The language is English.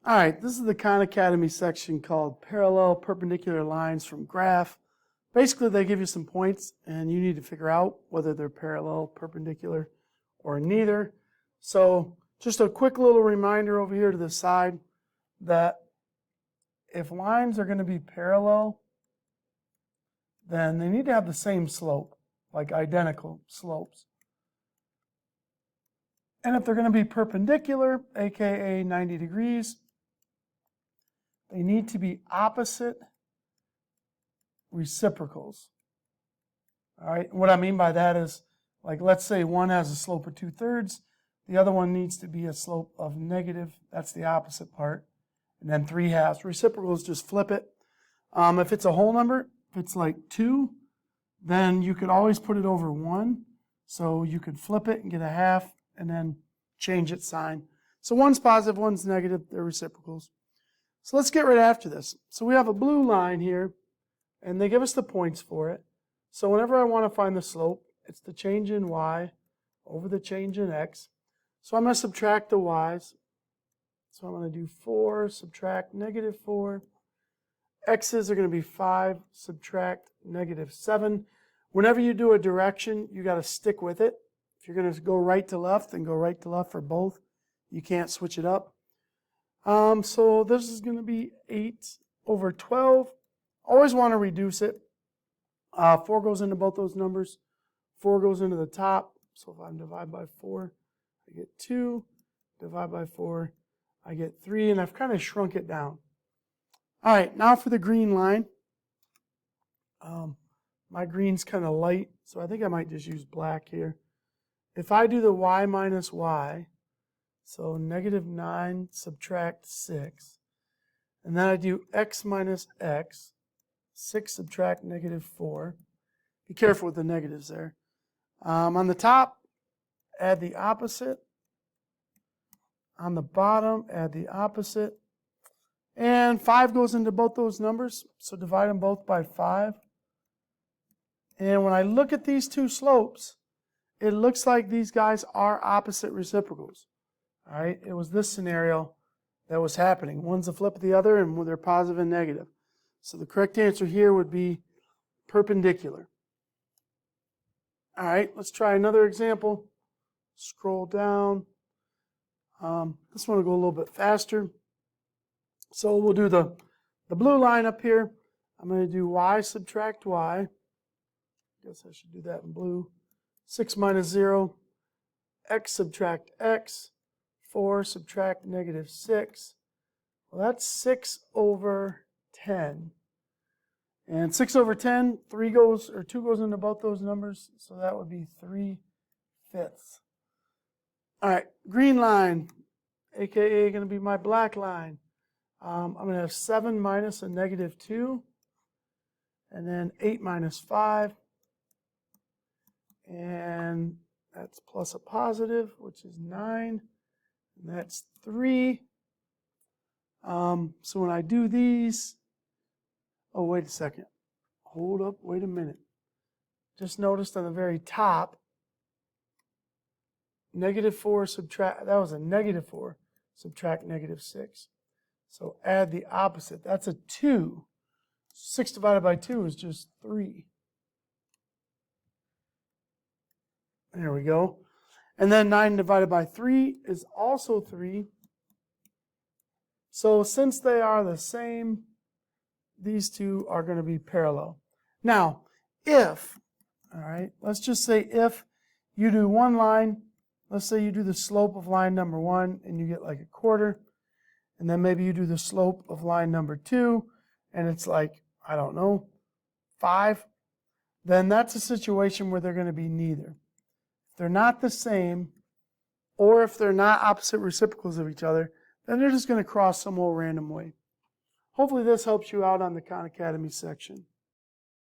All right, this is the Khan Academy section called Parallel Perpendicular Lines from Graph. Basically, they give you some points, and you need to figure out whether they're parallel, perpendicular, or neither. So just a quick little reminder over here to the side that if lines are going to be parallel, then they need to have the same slope, like identical slopes. And if they're going to be perpendicular, aka 90 degrees, they need to be opposite reciprocals. All right, what I mean by that is, like, let's say one has a slope of 2/3, the other one needs to be a slope of negative, that's the opposite part, and then 3/2. Reciprocals, just flip it. If it's a whole number, if it's like 2, then you could always put it over 1, so you could flip it and get a half, and then change its sign. So one's positive, one's negative, they're reciprocals. So let's get right after this. So we have a blue line here, and they give us the points for it. So whenever I want to find the slope, it's the change in y over the change in x. So I'm going to subtract the y's. So I'm going to do 4, subtract -4. X's are going to be 5, subtract -7. Whenever you do a direction, you got to stick with it. If you're going to go right to left, then go right to left for both. You can't switch it up. So this is going to be 8 over 12. Always want to reduce it. 4 goes into both those numbers. 4 goes into the top. So if I divide by 4, I get 2. Divide by 4, I get 3. And I've kind of shrunk it down. All right, now for the green line. My green's kind of light, so I think I might just use black here. If I do the y minus y, so -9 subtract 6, and then I do x minus x, 6 subtract -4. Be careful with the negatives there. On the top, add the opposite. On the bottom, add the opposite. And 5 goes into both those numbers, so divide them both by 5. And when I look at these two slopes, it looks like these guys are opposite reciprocals. All right, it was this scenario that was happening. One's the flip of the other, and they're positive and negative. So the correct answer here would be perpendicular. All right, let's try another example. Scroll down. This one will go a little bit faster. So we'll do the blue line up here. I'm going to do y subtract y. Guess I should do that in blue. 6 minus 0. X subtract x. 4 subtract -6. Well, that's 6 over 10. And 6 over 10, 2 goes into both those numbers, so that would be 3/5. All right, green line, aka going to be my black line. I'm going to have 7 minus a -2, and then 8 minus 5, and that's plus a positive, which is 9. And that's 3. So when I do these, oh, wait a second. Hold up, wait a minute. Just noticed on the very top, -4 subtract, that was a -4, subtract -6. So add the opposite. That's a 2. 6 divided by 2 is just 3. There we go. And then 9 divided by 3 is also 3. So since they are the same, these two are going to be parallel. Now, if, all right, let's just say if you do one line, let's say you do the slope of line number 1 and you get like 1/4, and then maybe you do the slope of line number 2 and it's like, I don't know, 5, then that's a situation where they're going to be neither. They're not the same, or if they're not opposite reciprocals of each other, then they're just going to cross some old random way. Hopefully this helps you out on the Khan Academy section.